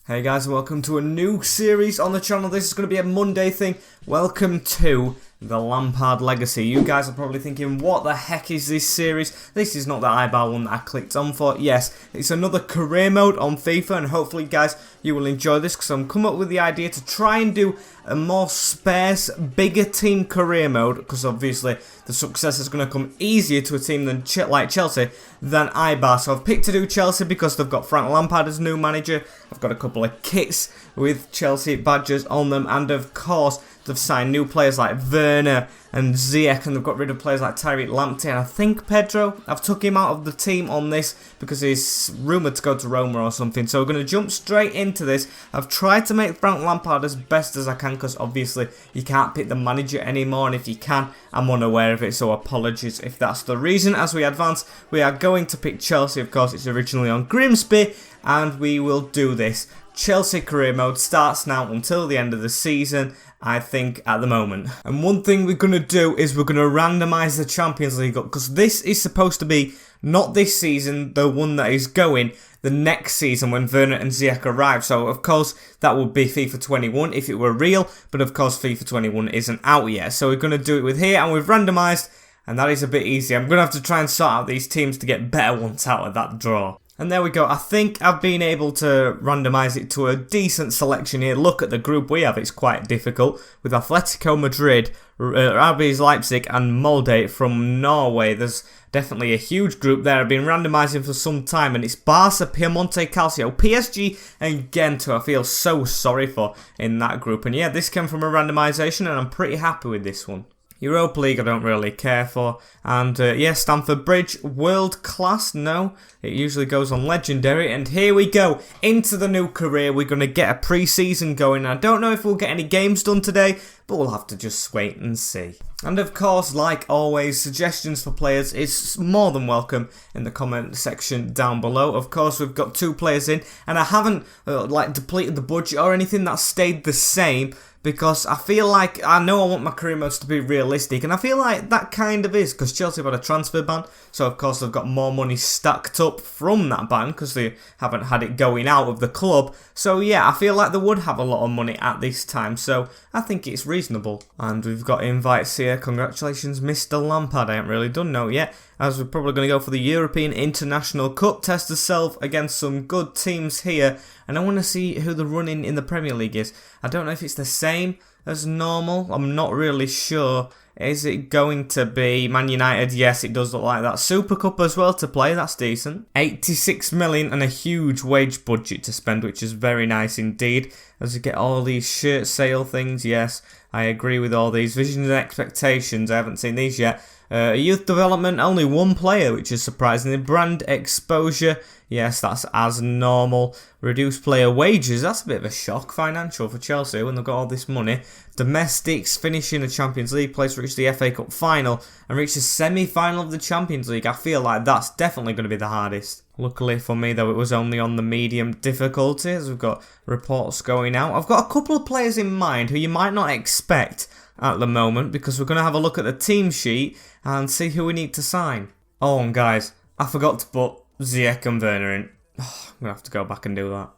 Hey guys, welcome to a new series on the channel. This is going to be a Monday thing. Welcome to the Lampard Legacy. You guys are probably thinking, what the heck is this series? This is not the eyeball one that I clicked on for. Yes, it's another career mode on FIFA, and hopefully guys, you will enjoy this because I'm coming up with the idea to try and do a more sparse, bigger team career mode, because obviously the success is going to come easier to a team than like Chelsea than Ibar. So I've picked to do Chelsea because they've got Frank Lampard as new manager. I've got a couple of kits with Chelsea badges on them, and of course they've signed new players like Werner and Ziyech, and they've got rid of players like Tyreek Lamptey, and I think Pedro. I've took him out of the team on this because he's rumoured to go to Roma or something. So we're going to jump straight into this. I've tried to make Frank Lampard as best as I can because obviously you can't pick the manager anymore, and if you can, I'm unaware of it, so apologies if that's the reason. As we advance, we are going to pick Chelsea. Of course, it's originally on Grimsby, and we will do this. Chelsea career mode starts now until the end of the season, I think, at the moment. And one thing we're going to do is we're going to randomise the Champions League up, because this is supposed to be not this season, the one that is going the next season when Werner and Ziyech arrive. So of course that would be FIFA 21 if it were real, but of course FIFA 21 isn't out yet. So we're going to do it with here, and we've randomised, and that is a bit easier. I'm going to have to try and sort out these teams to get better ones out of that draw. And there we go. I think I've been able to randomise it to a decent selection here. Look at the group we have. It's quite difficult with Atletico Madrid, RB Leipzig and Molde from Norway. There's definitely a huge group there. I've been randomising for some time, and it's Barca, Piemonte Calcio, PSG and Ghent, who I feel so sorry for in that group. And yeah, this came from a randomisation, and I'm pretty happy with this one. Europa League I don't really care for, and yeah, Stamford Bridge, world class, no, it usually goes on legendary, and here we go, into the new career. We're going to get a pre-season going. I don't know if we'll get any games done today, but we'll have to just wait and see. And of course, like always, suggestions for players is more than welcome in the comment section down below. Of course, we've got 2 players in, and I haven't like depleted the budget or anything. That stayed the same, because I feel like, I know I want my career modes to be realistic, and I feel like that kind of is, because Chelsea have had a transfer ban, so of course they've got more money stacked up from that ban, because they haven't had it going out of the club. So yeah, I feel like they would have a lot of money at this time, so I think it's reasonable. And we've got invites here. Congratulations, Mr. Lampard. I haven't really done no yet, as we're probably going to go for the European International Cup, test ourselves against some good teams here, and I want to see who the running in the Premier League is. I don't know if it's the same as normal, I'm not really sure. Is it going to be Man United? Yes, it does look like that. Super Cup as well to play, that's decent. 86 million and a huge wage budget to spend, which is very nice indeed. As you get all these shirt sale things, yes, I agree with all these. Visions and expectations, I haven't seen these yet. Youth development, only 1 player, which is surprising. Brand exposure, yes, that's as normal. Reduced player wages, that's a bit of a shock. Financial for Chelsea when they've got all this money. Domestics, finishing the Champions League place, reach the FA Cup final and reach the semi-final of the Champions League. I feel like that's definitely going to be the hardest. Luckily for me though, it was only on the medium difficulty, as we've got reports going out. I've got a couple of players in mind who you might not expect at the moment, because we're going to have a look at the team sheet and see who we need to sign. Oh, and guys, I forgot to put Ziyech and Werner in. Oh, I'm going to have to go back and do that.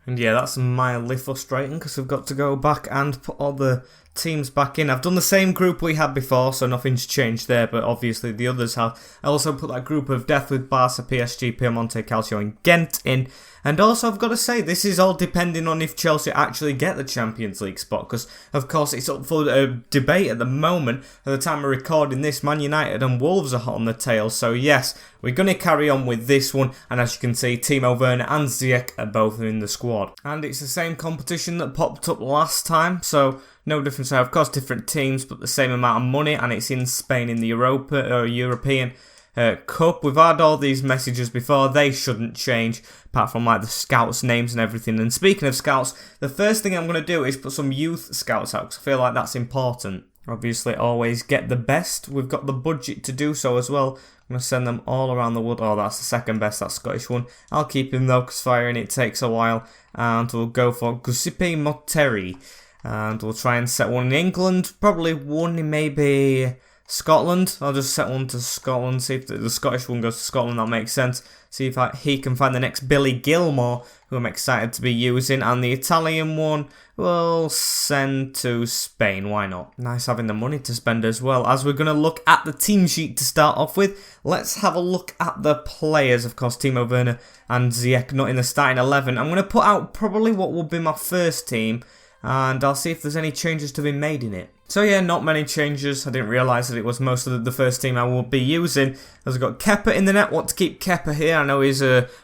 And yeah, that's mildly frustrating, because we've got to go back and put all the teams back in. I've done the same group we had before, so nothing's changed there, but obviously the others have. I also put that group of death with Barca, PSG, Piemonte Calcio and Ghent in. And also, I've got to say, this is all depending on if Chelsea actually get the Champions League spot, because of course it's up for debate at the moment. At the time of recording this, Man United and Wolves are hot on the tail, so yes, we're going to carry on with this one. And as you can see, Timo Werner and Ziyech are both in the squad. And it's the same competition that popped up last time, so no difference there. Of course, different teams, but the same amount of money, and it's in Spain in the European Cup. We've had all these messages before, they shouldn't change, apart from like the scouts' names and everything. And speaking of scouts, the first thing I'm going to do is put some youth scouts out, because I feel like that's important. Obviously, always get the best. We've got the budget to do so as well. I'm going to send them all around the world. Oh, that's the second best, that Scottish one. I'll keep him though, because firing it takes a while. And we'll go for Giuseppe Motteri. And we'll try and set one in England. Probably one in maybe Scotland. I'll just set one to Scotland. See if the Scottish one goes to Scotland. That makes sense. See if he can find the next Billy Gilmore, who I'm excited to be using. And the Italian one we'll send to Spain. Why not? Nice having the money to spend as well. As we're going to look at the team sheet to start off with, let's have a look at the players. Of course, Timo Werner and Ziyech not in the starting 11. I'm going to put out probably what will be my first team, and I'll see if there's any changes to be made in it. So yeah, not many changes. I didn't realise that it was most of the first team I will be using. As I've got Kepa in the net, want to keep Kepa here. I know he's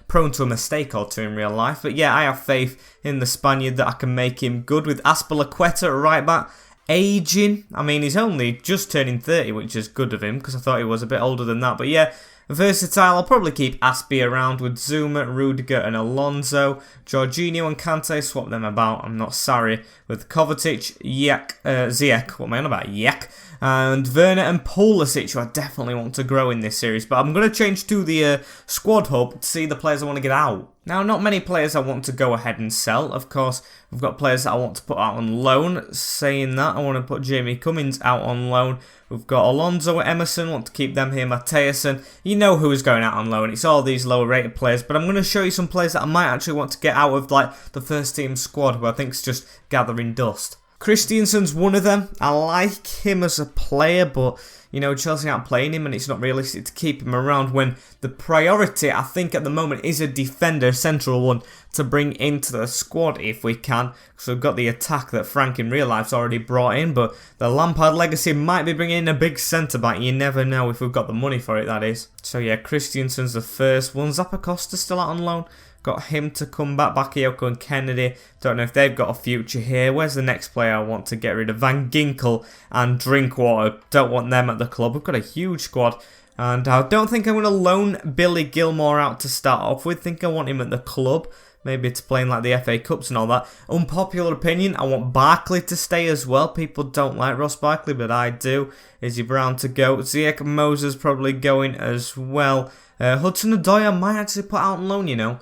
prone to a mistake or two in real life, but yeah, I have faith in the Spaniard that I can make him good with Azpilicueta at right back. Aging, I mean, he's only just turning 30, which is good of him, because I thought he was a bit older than that, but yeah. Versatile, I'll probably keep Aspie around with Zuma, Rudiger and Alonso. Jorginho and Kante, swap them about, I'm not sorry. With Kovacic, Ziyech, what am I on about? Ziyech. And Werner and Pulisic, who I definitely want to grow in this series. But I'm going to change to the squad hub to see the players I want to get out. Now, not many players I want to go ahead and sell. Of course, we've got players that I want to put out on loan. Saying that, I want to put Jamie Cummings out on loan. We've got Alonso and Emerson, want to keep them here. Matthäusen, you know who is going out on loan. It's all these lower rated players. But I'm going to show you some players that I might actually want to get out of like the first team squad, who I think is just gathering dust. Christensen's one of them. I like him as a player, but you know, Chelsea aren't playing him and it's not realistic to keep him around when the priority, I think, at the moment is a defender, central one, to bring into the squad if we can. So we've got the attack that Frank in real life's already brought in, but the Lampard legacy might be bringing in a big centre-back. You never know if we've got the money for it, that is. So yeah, Christensen's the first one. Zappacosta's still out on loan. Got him to come back. Bakayoko and Kennedy. Don't know if they've got a future here. Where's the next player I want to get rid of? Van Ginkel and Drinkwater. Don't want them at the club. We've got a huge squad. And I don't think I'm going to loan Billy Gilmore out to start off with. I think I want him at the club. Maybe to play in like the FA Cups and all that. Unpopular opinion, I want Barkley to stay as well. People don't like Ross Barkley, but I do. Izzy Brown to go. Ziyech and Moses probably going as well. Hudson-Odoi I might actually put out on loan, you know.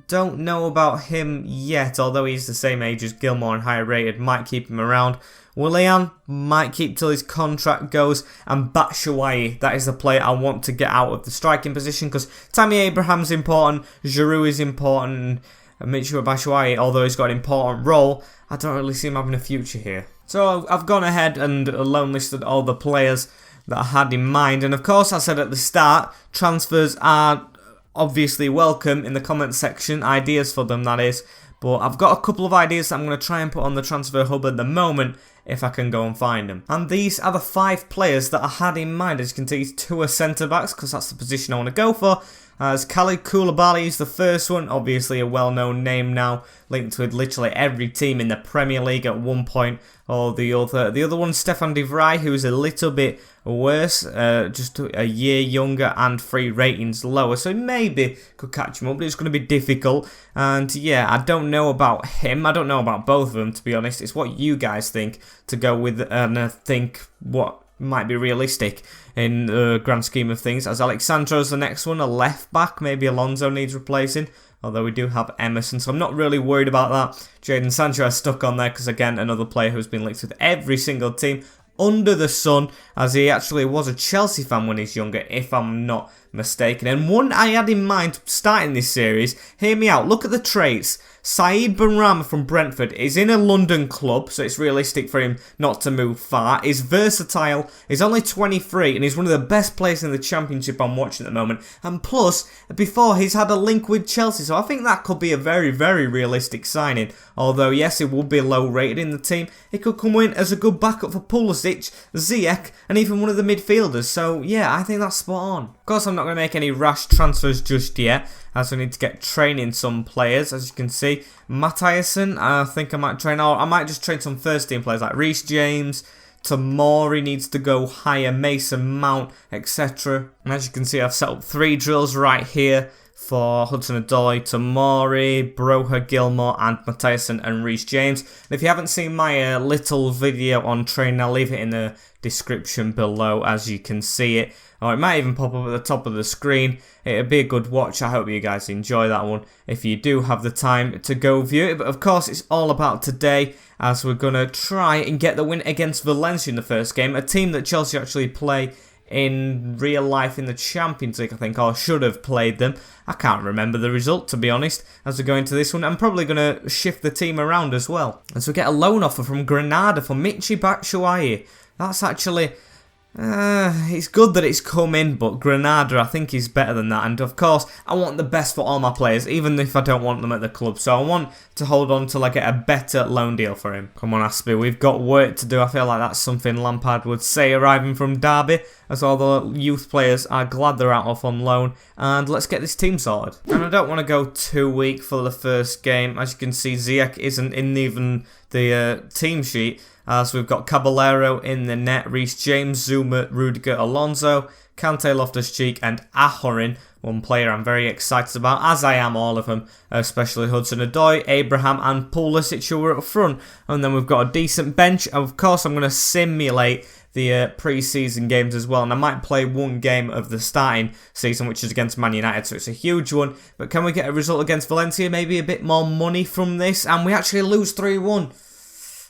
Don't know about him yet, although he's the same age as Gilmore and higher rated. Might keep him around. Willian might keep till his contract goes. And Batshuayi, that is the player I want to get out of the striking position, because Tammy Abraham's important, Giroud is important, and Michy Batshuayi, although he's got an important role, I don't really see him having a future here. So I've gone ahead and loan listed all the players that I had in mind. And of course, I said at the start, transfers are obviously welcome in the comment section, ideas for them, that is. But I've got a couple of ideas that I'm going to try and put on the transfer hub at the moment, if I can go and find them. And these are the 5 players that I had in mind. As you can see, 2 are centre-backs, because that's the position I want to go for. As Khalid Koulibaly is the first one, obviously a well-known name now, linked with literally every team in the Premier League at one point or the other. The other one, Stefan de Vrij, who is a little bit worse, just a year younger and 3 ratings lower, so maybe could catch him up, but it's going to be difficult. And yeah, I don't know about him, I don't know about both of them, to be honest. It's what you guys think to go with, and I think what might be realistic in the grand scheme of things. As Alexandro's the next one, a left back, maybe Alonso needs replacing, although we do have Emerson, so I'm not really worried about that. Jadon Sancho I stuck on there because, again, another player who's been linked with every single team under the sun, as he actually was a Chelsea fan when he's younger, if I'm not mistaken. And one I had in mind starting this series, hear me out, look at the traits. Saeed Benrahma from Brentford is in a London club, so it's realistic for him not to move far. He's versatile, he's only 23, and he's one of the best players in the Championship I'm watching at the moment. And plus, before, he's had a link with Chelsea, so I think that could be a very, very realistic signing. Although, yes, it would be low rated in the team, it could come in as a good backup for Pulisic, Ziyech, and even one of the midfielders. So, yeah, I think that's spot on. Of course, I'm not going to make any rash transfers just yet, as we need to get training some players, as you can see. Matthäusen, I think I might train, or I might just train some first team players like Reece James. Tomori needs to go higher, Mason Mount, etc. And as you can see, I've set up 3 drills right here for Hudson-Odoi, Tomori, Broha, Gilmore, and Matthäusen and Reece James. And if you haven't seen my little video on training, I'll leave it in the description below, as you can see it. or it might even pop up at the top of the screen. It'll be a good watch. I hope you guys enjoy that one if you do have the time to go view it. But of course, it's all about today, as we're going to try and get the win against Valencia in the first game, a team that Chelsea actually play in real life in the Champions League, I think, or should have played them. I can't remember the result, to be honest, as we go into this one. I'm probably going to shift the team around as well. As we get a loan offer from Granada for Michy Batshuayi. That's actually... it's good that it's come in, but Granada I think is better than that. And of course, I want the best for all my players, even if I don't want them at the club. So I want to hold on till I get a better loan deal for him. Come on, Aspie, we've got work to do. I feel like that's something Lampard would say arriving from Derby, as all the youth players are glad they're out off on loan. And let's get this team sorted. And I don't want to go too weak for the first game. As you can see, Ziyech isn't in even the team sheet, as we've got Caballero in the net, Reece James, Zuma, Rudiger, Alonso, Kante, Loftus-Cheek and Ahorin. One player I'm very excited about, as I am all of them, especially Hudson-Odoi, Abraham and Pulisic who are up front. And then we've got a decent bench. Of course, I'm going to simulate the pre-season games as well, and I might play one game of the starting season, which is against Man United, so it's a huge one. But can we get a result against Valencia? Maybe a bit more money from this, and we actually lose 3-1.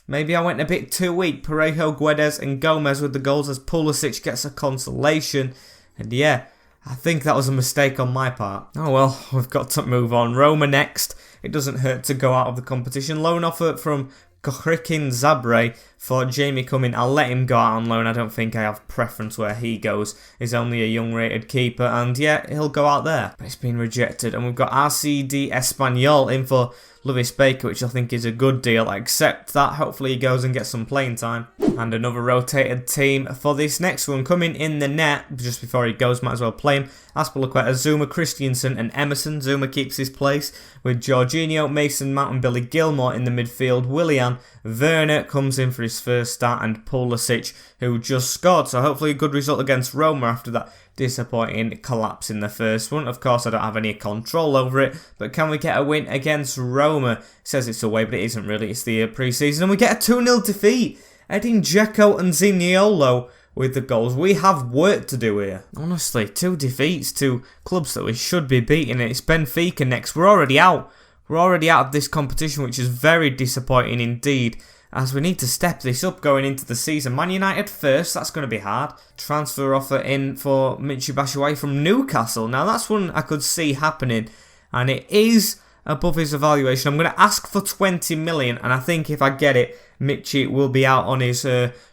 Maybe I went a bit too weak. Parejo, Guedes and Gomez with the goals, as Pulisic gets a consolation. And yeah, I think that was a mistake on my part. Oh well, we've got to move on. Roma next. It doesn't hurt to go out of the competition. Loan offer from Kohrikin Zabre for Jamie Cumming. I'll let him go out on loan. I don't think I have preference where he goes. He's only a young rated keeper, and yeah, he'll go out there. But it's been rejected. And we've got RCD Espanyol in for Lewis Baker, which I think is a good deal. I accept that. Hopefully he goes and gets some playing time. And another rotated team for this next one. Coming in the net, just before he goes, might as well play him. Azpilicueta, Zuma, Christiansen and Emerson. Zuma keeps his place with Jorginho, Mason Mount and Billy Gilmore in the midfield. Willian Werner comes in for his first start, and Pulisic, who just scored. So hopefully a good result against Roma after that disappointing collapse in the first one. Of course, I don't have any control over it, but can we get a win against Roma? It says it's away, but it isn't really. It's the pre-season, and we get a 2-0 defeat. Edin Dzeko and Zaniolo with the goals. We have work to do here. Honestly, 2 defeats to clubs that we should be beating. It's Benfica next. We're already out. We're already out of this competition, which is very disappointing indeed, as we need to step this up going into the season. Man United first, that's going to be hard. Transfer offer in for Michy Batshuayi from Newcastle. Now that's one I could see happening, and it is above his evaluation. I'm going to ask for 20 million, and I think if I get it, Michy will be out on his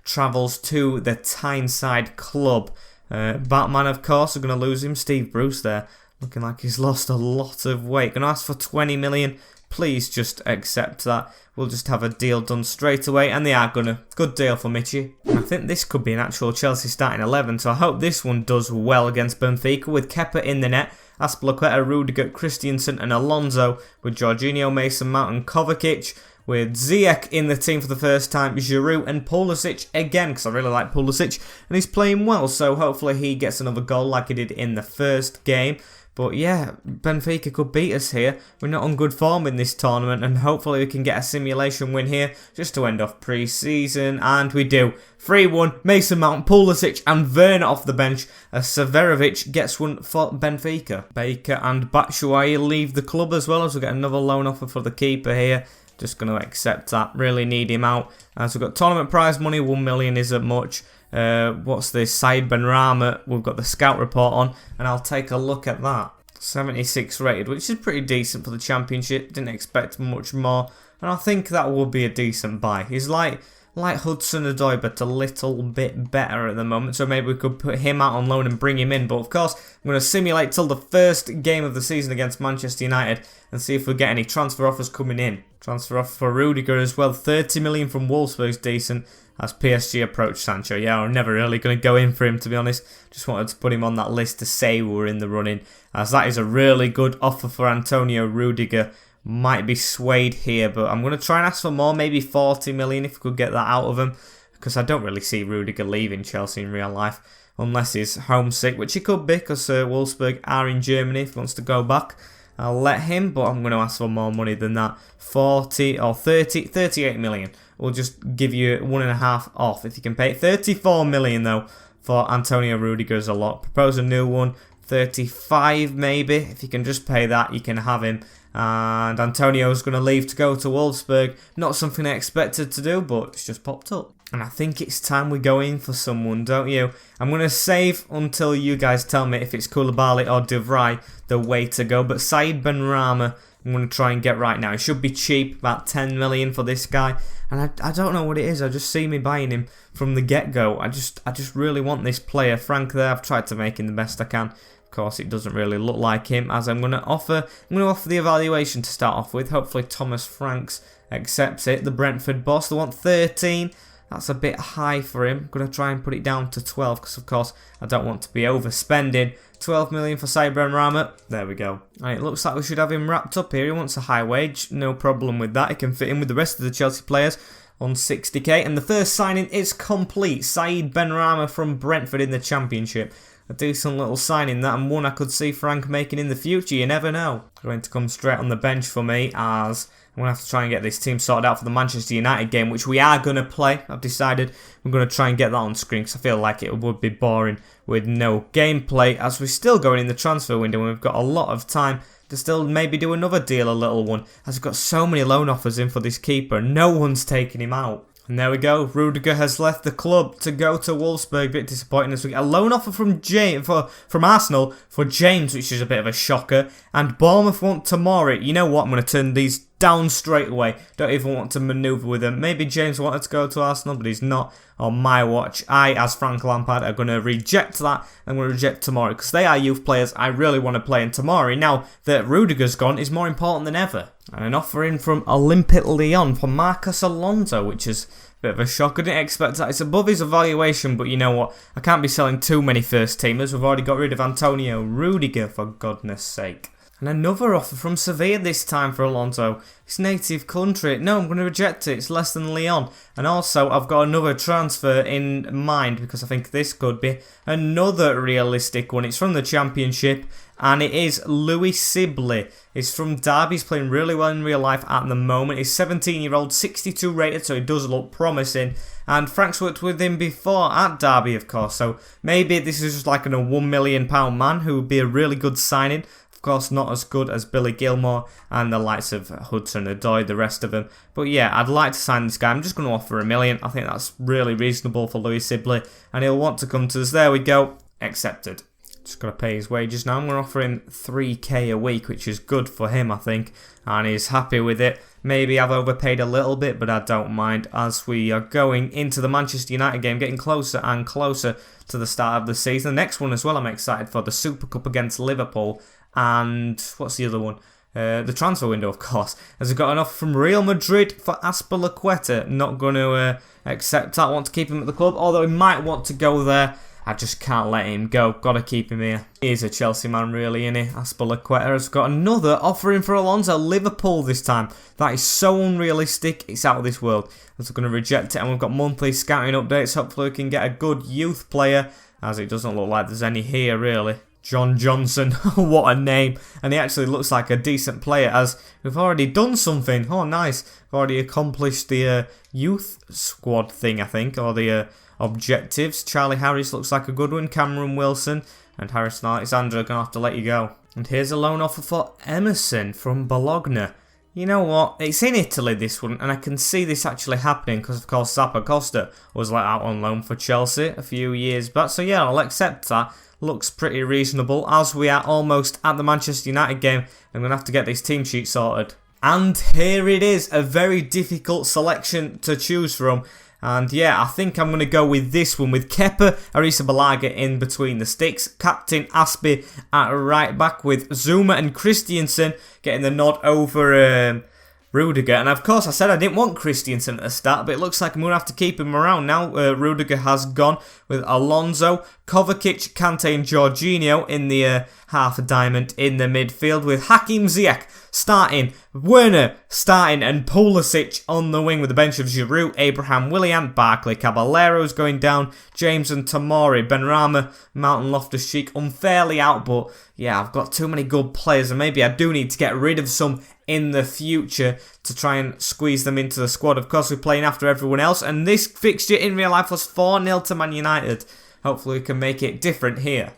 travels to the Tyneside club. Batman, of course, are going to lose him. Steve Bruce there, looking like he's lost a lot of weight. Going to ask for 20 million. Please just accept that. We'll just have a deal done straight away, and they are gonna. Good deal for Michy. And I think this could be an actual Chelsea starting 11, so I hope this one does well against Benfica with Kepa in the net, Azpilicueta, Rudiger, Christiansen and Alonso, with Jorginho, Mason Mount and Kovacic, with Ziyech in the team for the first time, Giroud and Pulisic again, because I really like Pulisic, and he's playing well, so hopefully he gets another goal like he did in the first game. But yeah, Benfica could beat us here. We're not on good form in this tournament, and hopefully we can get a simulation win here just to end off pre-season, and we do. 3-1, Mason Mount, Pulisic and Werner off the bench, as Severovic gets one for Benfica. Baker and Batshuayi leave the club as well, as we get another loan offer for the keeper here. Just going to accept that, really need him out. As we've got tournament prize money, 1 million isn't much. What's this? Said Benrahma, we've got the scout report on, and I'll take a look at that. 76 rated, which is pretty decent for the championship. Didn't expect much more, and I think that would be a decent buy. He's like Hudson-Odoi, but a little bit better at the moment, so maybe we could put him out on loan and bring him in. But of course, I'm going to simulate till the first game of the season against Manchester United and see if we get any transfer offers coming in. Transfer offer for Rudiger as well, 30 million from Wolfsburg's decent, as PSG approach Sancho. Yeah, I'm never really going to go in for him, to be honest. Just wanted to put him on that list to say we're in the running, as that is a really good offer for Antonio Rudiger. Might be swayed here, but I'm going to try and ask for more, maybe 40 million if we could get that out of him, because I don't really see Rudiger leaving Chelsea in real life, unless he's homesick, which he could be, because Wolfsburg are in Germany if he wants to go back. I'll let him, but I'm going to ask for more money than that. 40 or 30, 38 million. We'll just give you 1.5 off if you can pay it. 34 million though for Antonio Rudiger is a lot. Propose a new one, 35 maybe. If you can just pay that, you can have him. And Antonio's going to leave to go to Wolfsburg. Not something I expected to do, but it's just popped up. And I think it's time we go in for someone, don't you? I'm going to save until you guys tell me if it's Koulibaly or De Vrij the way to go. But Said Benrahma, I'm going to try and get right now. It should be cheap, about 10 million for this guy. And I don't know what it is. I just see me buying him from the get-go. I just really want this player. Frank there, I've tried to make him the best I can. Of course, it doesn't really look like him, as I'm going to offer the evaluation to start off with. Hopefully Thomas Franks accepts it. The Brentford boss, they want 13. That's a bit high for him. I'm going to try and put it down to 12 because, of course, I don't want to be overspending. 12 million for Said Benrahma. There we go. Right, it looks like we should have him wrapped up here. He wants a high wage. No problem with that. He can fit in with the rest of the Chelsea players on 60k. And the first signing is complete. Said Benrahma from Brentford in the Championship. A decent little signing that, and one I could see Frank making in the future. You never know. Going to come straight on the bench for me, as I'm going to have to try and get this team sorted out for the Manchester United game, which we are going to play. I've decided I'm going to try and get that on screen because I feel like it would be boring with no gameplay, as we're still going in the transfer window and we've got a lot of time to still maybe do another deal, a little one, as we've got so many loan offers in for this keeper. No one's taking him out. And there we go, Rudiger has left the club to go to Wolfsburg. Bit disappointing as we get a loan offer from Arsenal for James, which is a bit of a shocker. And Bournemouth want Tomori. You know what, I'm going to turn these down straight away. Don't even want to manoeuvre with them. Maybe James wanted to go to Arsenal, but he's not on my watch. I, as Frank Lampard, are going to reject that. I'm going to reject Tomori because they are youth players I really want to play. And Tomori, now that Rudiger's gone, is more important than ever. And an offer in from Olympique Lyon for Marcos Alonso, which is a bit of a shock. I didn't expect that. It's above his evaluation, but you know what? I can't be selling too many first teamers. We've already got rid of Antonio Rudiger, for goodness sake. And another offer from Sevilla this time for Alonso. His native country. No, I'm going to reject it. It's less than Lyon. And also, I've got another transfer in mind because I think this could be another realistic one. It's from the Championship, and it is Louis Sibley. He's from Derby. He's playing really well in real life at the moment. He's 17-year-old, 62 rated, so he does look promising. And Frank's worked with him before at Derby, of course. So maybe this is just like a £1 million man who would be a really good signing. Of course, not as good as Billy Gilmore and the likes of Hudson-Odoi, the rest of them. But yeah, I'd like to sign this guy. I'm just going to offer $1 million. I think that's really reasonable for Louis Sibley. And he'll want to come to us. There we go. Accepted. Just got to pay his wages now. I'm going to offer him 3k a week, which is good for him, I think. And he's happy with it. Maybe I've overpaid a little bit, but I don't mind, as we are going into the Manchester United game, getting closer and closer to the start of the season. The next one as well I'm excited for, the Super Cup against Liverpool. And what's the other one? The transfer window, of course. As we've got an offer from Real Madrid for Azpilicueta. Not going to accept that. Want to keep him at the club, although he might want to go there. I just can't let him go. Got to keep him here. He's a Chelsea man, really, isn't he? Azpilicueta has got another offering for Alonso. Liverpool this time. That is so unrealistic. It's out of this world. So we're going to reject it. And we've got monthly scouting updates. Hopefully we can get a good youth player, as it doesn't look like there's any here, really. John Johnson, what a name. And he actually looks like a decent player, as we've already done something. Oh, nice. We've already accomplished the youth squad thing, I think, or the objectives. Charlie Harris looks like a good one. Cameron Wilson and Harrison Alexander are going to have to let you go. And here's a loan offer for Emerson from Bologna. You know what? It's in Italy, this one, and I can see this actually happening because, of course, Zappacosta was let out on loan for Chelsea a few years back. So, yeah, I'll accept that. Looks pretty reasonable, as we are almost at the Manchester United game. I'm going to have to get this team sheet sorted. And here it is, a very difficult selection to choose from. And yeah, I think I'm going to go with this one, with Kepa Arrizabalaga in between the sticks. Captain Aspi at right back, with Zuma and Christiansen getting the nod over Rudiger. And of course, I said I didn't want Christiansen at the start, but it looks like I'm going to have to keep him around now. Rudiger has gone, with Alonso, Kovacic, Kante and Jorginho in the half a diamond in the midfield, with Hakim Ziyech starting, Werner starting, and Pulisic on the wing with the bench of Giroud, Abraham, Willian, Barkley, Caballero's going down, James and Tomori, Benrahma, Mount and Loftus-Cheek unfairly out, but yeah, I've got too many good players and maybe I do need to get rid of some in the future to try and squeeze them into the squad. Of course, we're playing after everyone else, and this fixture in real life was 4-0 to Man United. hopefully we can make it different here.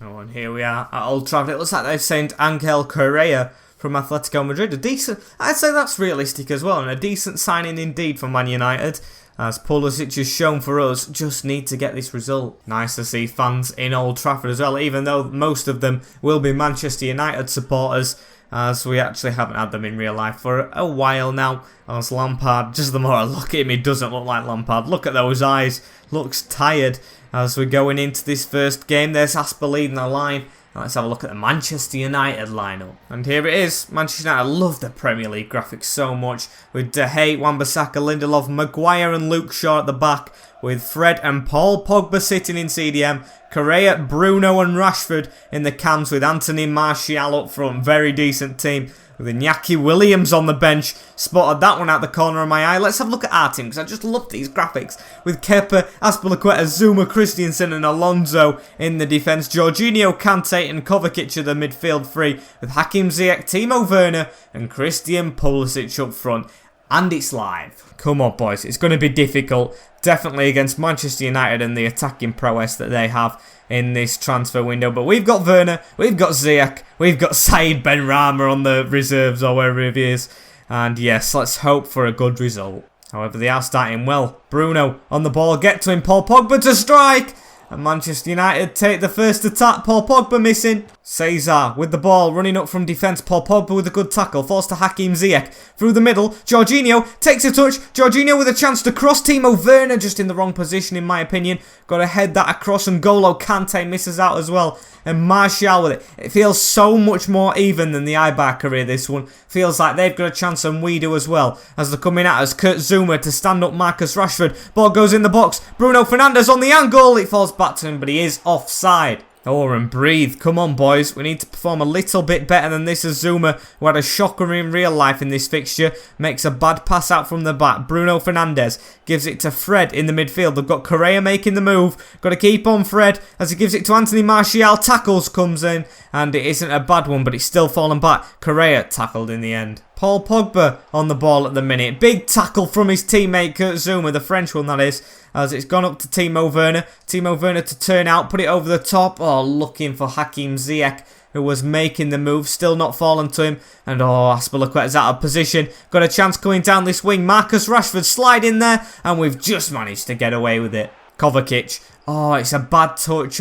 Oh, and here we are at Old Trafford. It looks like they've signed Angel Correa from Atletico Madrid. A decent, I'd say that's realistic as well, and a decent signing indeed for Man United. As Pulisic has shown for us, just need to get this result. Nice to see fans in Old Trafford as well, even though most of them will be Manchester United supporters, as we actually haven't had them in real life for a while now. As Lampard, just the more I look at him, he doesn't look like Lampard. Look at those eyes, looks tired. As we're going into this first game, there's Asper leading the line. Let's have a look at the Manchester United lineup. And here it is. Manchester United, I love the Premier League graphics so much. With De Gea, Wan-Bissaka, Lindelof, Maguire and Luke Shaw at the back. With Fred and Paul Pogba sitting in CDM. Correa, Bruno and Rashford in the cams with Anthony Martial up front. Very decent team. With Iñaki Williams on the bench. Spotted that one out the corner of my eye. Let's have a look at our team, because I just love these graphics. With Kepa, Azpilicueta, Zuma, Christensen and Alonso in the defence. Jorginho, Kante and Kovacic are the midfield three. With Hakim Ziyech, Timo Werner and Christian Pulisic up front. And it's live. Come on, boys. It's going to be difficult. Definitely against Manchester United and the attacking prowess that they have in this transfer window. But we've got Werner, we've got Ziyech, we've got Said Benrahma on the reserves or wherever he is. And yes, let's hope for a good result. However, they are starting well. Bruno on the ball, get to him, Paul Pogba to strike! And Manchester United take the first attack, Paul Pogba missing. Cesar with the ball, running up from defence. Paul Pogba with a good tackle, forced to Hakim Ziyech. Through the middle, Jorginho takes a touch. Jorginho with a chance to cross. Timo Werner just in the wrong position in my opinion. Got to head that across and N'Golo Kante misses out as well. And Martial with it. It feels so much more even than the Eibar career, this one. Feels like they've got a chance and we do as well. As they're coming at us, Kurt Zuma to stand up Marcus Rashford. Ball goes in the box. Bruno Fernandes on the angle. It falls back to him, but he is offside. Oh, and breathe. Come on, boys. We need to perform a little bit better than this as Zuma, who had a shocker in real life in this fixture, makes a bad pass out from the back. Bruno Fernandes gives it to Fred in the midfield. They've got Correa making the move. Got to keep on Fred as he gives it to Anthony Martial. Tackles comes in, and it isn't a bad one, but it's still fallen back. Correa tackled in the end. Paul Pogba on the ball at the minute. Big tackle from his teammate Kurt Zuma, the French one that is, as it's gone up to Timo Werner. Timo Werner to turn out, put it over the top. Oh, looking for Hakim Ziyech, who was making the move, still not fallen to him. And oh, Azpilicueta's out of position. Got a chance coming down this wing. Marcus Rashford slide in there, and we've just managed to get away with it. Kovacic. Oh, it's a bad touch.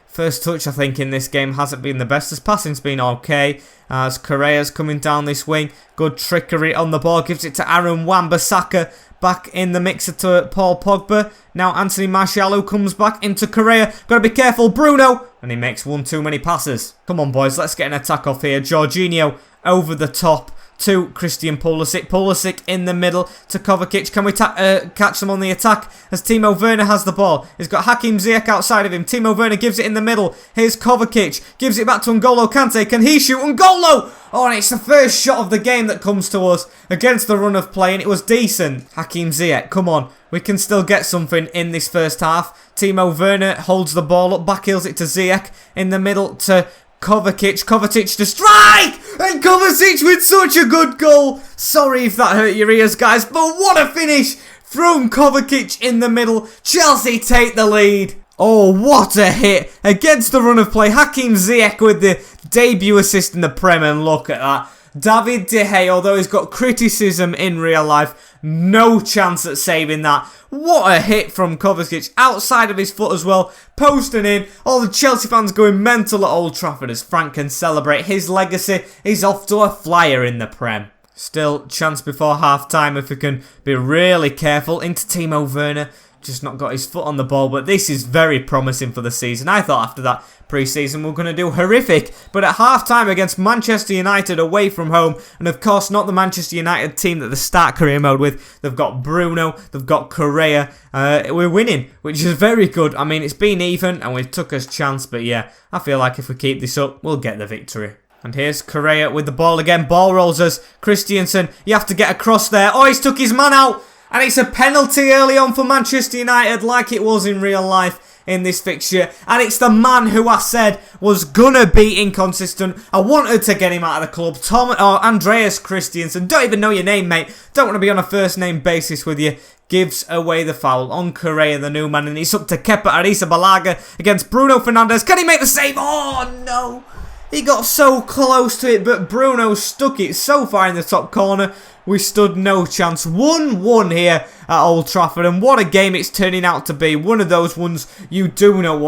First touch, I think, in this game hasn't been the best. His passing's been okay. As Correa's coming down this wing. Good trickery on the ball. Gives it to Aaron Wan-Bissaka. Back in the mixer to Paul Pogba. Now Anthony Martial, who comes back into Correa. Got to be careful. Bruno. And he makes one too many passes. Come on, boys. Let's get an attack off here. Jorginho over the top to Christian Pulisic. Pulisic in the middle to Kovacic. Can we catch them on the attack as Timo Werner has the ball? He's got Hakim Ziyech outside of him. Timo Werner gives it in the middle. Here's Kovacic. Gives it back to N'Golo Kante. Can he shoot? N'Golo! Oh, and it's the first shot of the game that comes to us against the run of play, and it was decent. Hakim Ziyech, come on. We can still get something in this first half. Timo Werner holds the ball up. Backheels it to Ziyech. In the middle to Kovacic. Kovacic to strike! And Kovacic with such a good goal. Sorry if that hurt your ears, guys, but what a finish from Kovacic in the middle. Chelsea take the lead. Oh, what a hit against the run of play. Hakim Ziyech with the debut assist in the Prem, and look at that. David De Gea, although he's got criticism in real life, no chance at saving that. What a hit from Kovacic, outside of his foot as well, posting in. All the Chelsea fans going mental at Old Trafford as Frank can celebrate his legacy. He's off to a flyer in the Prem. Still, chance before half-time if we can be really careful. Into Timo Werner. Just not got his foot on the ball, but this is very promising for the season. I thought after that pre-season we were going to do horrific, but at half-time against Manchester United away from home, and of course not the Manchester United team that they start career mode with. They've got Bruno, they've got Correa. We're winning, which is very good. I mean, it's been even, and we took us chance, but yeah, I feel like if we keep this up, we'll get the victory. And here's Correa with the ball again. Ball rolls us. Christensen, you have to get across there. Oh, he's took his man out. And it's a penalty early on for Manchester United, like it was in real life. in this fixture, and it's the man who I said was gonna be inconsistent. I wanted to get him out of the club. Andreas Christensen, don't even know your name, mate. Don't want to be on a first name basis with you. Gives away the foul on Correa, the new man, and it's up to Kepa Arrizabalaga against Bruno Fernandes. Can he make the save? Oh, no. He got so close to it, but Bruno stuck it so far in the top corner. We stood no chance. 1-1 here at Old Trafford, and what a game it's turning out to be. One of those ones you do not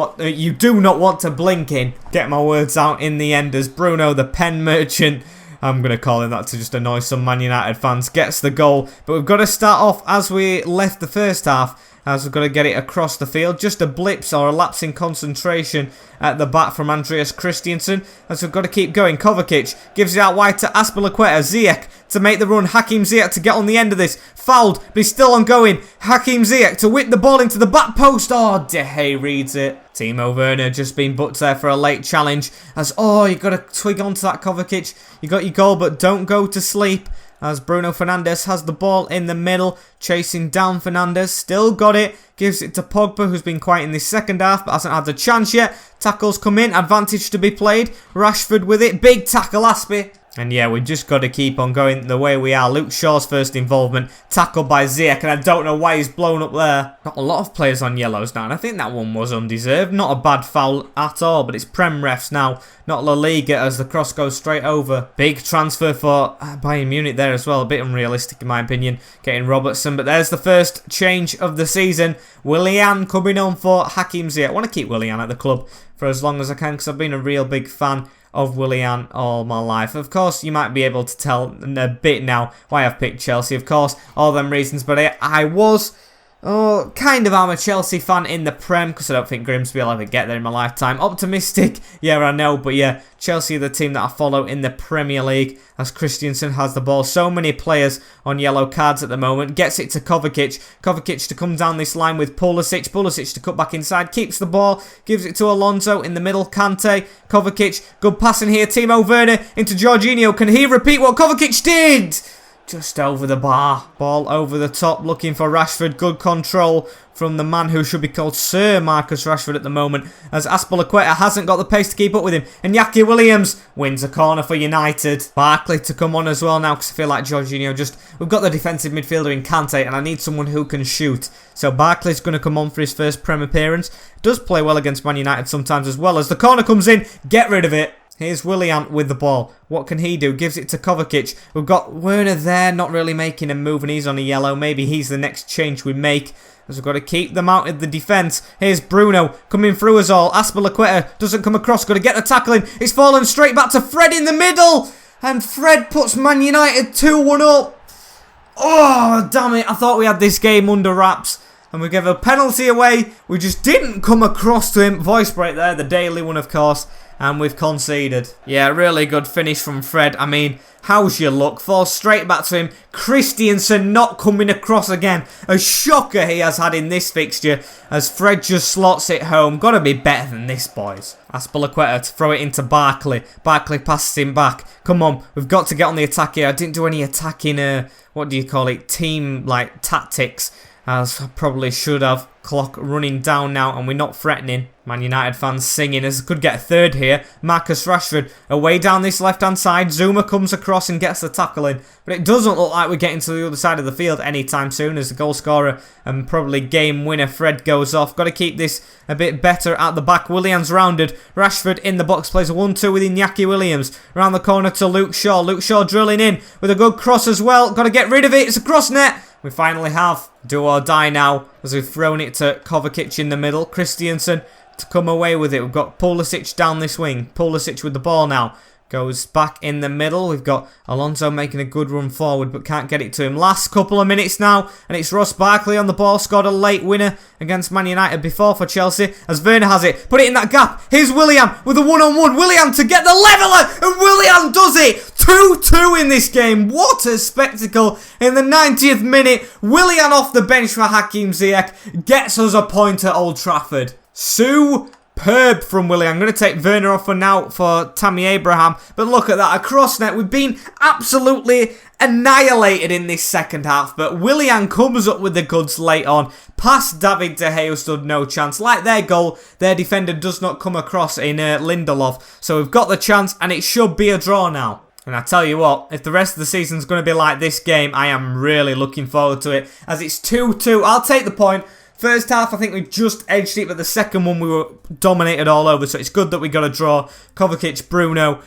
want to blink in. Get my words out in the end as Bruno, the pen merchant, I'm going to call him that to just annoy some Man United fans, gets the goal. But we've got to start off as we left the first half, as we've got to get it across the field. Just a blips or a lapse in concentration at the back from Andreas Christensen, as we've got to keep going. Kovacic gives it out wide to Azpilicueta. Ziyech to make the run. Hakim Ziyech to get on the end of this. Fouled, but he's still ongoing. Hakim Ziyech to whip the ball into the back post. Oh, De Gea reads it. Timo Werner just been booked there for a late challenge. As, oh, you've got to twig onto that, Kovacic. You got your goal, but don't go to sleep. As Bruno Fernandes has the ball in the middle, chasing down Fernandes, still got it, gives it to Pogba, who's been quiet in this second half, but hasn't had the chance yet. Tackles come in, advantage to be played, Rashford with it, big tackle Aspie. And yeah, we've just got to keep on going the way we are. Luke Shaw's first involvement, tackled by Ziyech, and I don't know why he's blown up there. Got a lot of players on yellows now, and I think that one was undeserved. Not a bad foul at all, but it's Prem refs now, not La Liga, as the cross goes straight over. Big transfer for Bayern Munich there as well, a bit unrealistic in my opinion, getting Robertson, but there's the first change of the season. Willian coming on for Hakim Ziyech. I want to keep Willian at the club for as long as I can, because I've been a real big fan of Willian all my life. Of course, you might be able to tell a bit now why I've picked Chelsea, of course, all them reasons, but I was kind of I'm a Chelsea fan in the Prem, because I don't think Grimsby will ever get there in my lifetime. Optimistic, yeah, I know, but yeah, Chelsea are the team that I follow in the Premier League, as Christensen has the ball. So many players on yellow cards at the moment. Gets it to Kovacic. Kovacic to come down this line with Pulisic. Pulisic to cut back inside. Keeps the ball. Gives it to Alonso in the middle. Kante. Kovacic. Good passing here. Timo Werner into Jorginho. Can he repeat what Kovacic did? Just over the bar. Ball over the top. Looking for Rashford. Good control from the man who should be called Sir Marcus Rashford at the moment, as Azpilicueta hasn't got the pace to keep up with him. And Iñaki Williams wins a corner for United. Barkley to come on as well now, because I feel like Jorginho we've got the defensive midfielder in Kante, and I need someone who can shoot. So Barkley's going to come on for his first Prem appearance. Does play well against Man United sometimes as well, as the corner comes in. Get rid of it. Here's Willian with the ball. What can he do? Gives it to Kovacic. We've got Werner there, not really making a move, and he's on a yellow. Maybe he's the next change we make, as we've got to keep them out of the defence. Here's Bruno coming through us all. Azpilicueta doesn't come across. Got to get the tackle in. It's fallen straight back to Fred in the middle. And Fred puts Man United 2-1 up. Oh, damn it. I thought we had this game under wraps. And we gave a penalty away. We just didn't come across to him. Voice break there, the daily one, of course. And we've conceded. Yeah, really good finish from Fred. I mean, how's your luck? Falls straight back to him. Christensen not coming across again. A shocker he has had in this fixture, as Fred just slots it home. Got to be better than this, boys. Azpilicueta to throw it into Barkley. Barkley passes him back. Come on, we've got to get on the attack here. I didn't do any attacking, what do you call it? Team, tactics, as I probably should have. Clock running down now, and we're not threatening. Man United fans singing, as I could get a third here. Marcus Rashford away down this left-hand side. Zuma comes across and gets the tackle in. But it doesn't look like we're getting to the other side of the field anytime soon, as the goal scorer and probably game winner Fred goes off. Got to keep this a bit better at the back. Willian's rounded. Rashford in the box, plays a 1-2 with Iñaki Williams. Around the corner to Luke Shaw. Luke Shaw drilling in with a good cross as well. Got to get rid of it. It's a cross net. We finally have. Do or die now, as we've thrown it to Kovacic in the middle. Christensen to come away with it. We've got Pulisic down this wing. Pulisic with the ball now. Goes back in the middle. We've got Alonso making a good run forward, but can't get it to him. Last couple of minutes now, and it's Ross Barkley on the ball. Scored a late winner against Man United before for Chelsea, as Werner has it. Put it in that gap. Here's Willian with a one-on-one. Willian to get the leveller, and Willian does it. 2-2 in this game. What a spectacle. In the 90th minute, Willian off the bench for Hakim Ziyech gets us a point at Old Trafford. Superb. superb from Willian. I'm going to take Werner off for now for Tammy Abraham. But look at that, across net. We've been absolutely annihilated in this second half. But Willian comes up with the goods late on. Past David De Gea, who stood no chance. Like their goal, their defender does not come across in Lindelof. So we've got the chance, and it should be a draw now. And I tell you what, if the rest of the season's going to be like this game, I am really looking forward to it. As it's 2-2, I'll take the point. First half, I think we just edged it, but the second one we were dominated all over, so it's good that we got a draw. Kovacic, Bruno,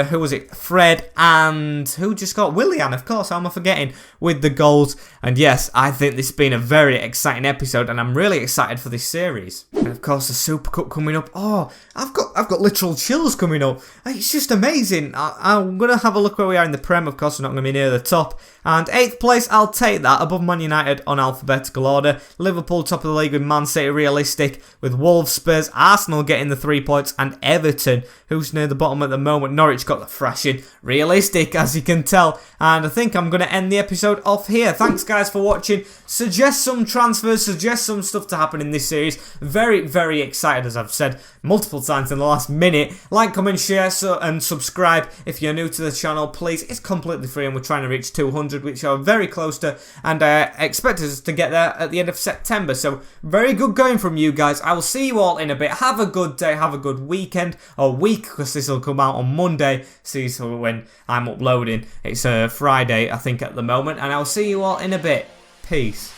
who was it? Fred, and who just got? Willian, of course, how am I forgetting? With the goals. And yes, I think this has been a very exciting episode, and I'm really excited for this series. And of course, the Super Cup coming up. Oh, I've got literal chills coming up. It's just amazing. I'm going to have a look where we are in the Prem. Of course, we're not going to be near the top. And 8th place, I'll take that, above Man United on alphabetical order. Liverpool top of the league with Man City realistic, with Wolves, Spurs, Arsenal getting the 3 points, and Everton, who's near the bottom at the moment. Norwich got the thrashing, realistic as you can tell. And I think I'm going to end the episode off here. Thanks guys for watching. Suggest some transfers, suggest some stuff to happen in this series. Very, very excited, as I've said multiple times in the last minute. Like, comment, share, and subscribe if you're new to the channel, please. It's completely free, and we're trying to reach 200, which are very close to, and I expect us to get there at the end of September. So very good going from you guys. I will see you all in a bit. Have a good day, have a good weekend, or week, because this will come out on Monday. See, so when I'm uploading, it's Friday, I think, at the moment, and I'll see you all in a bit. Peace.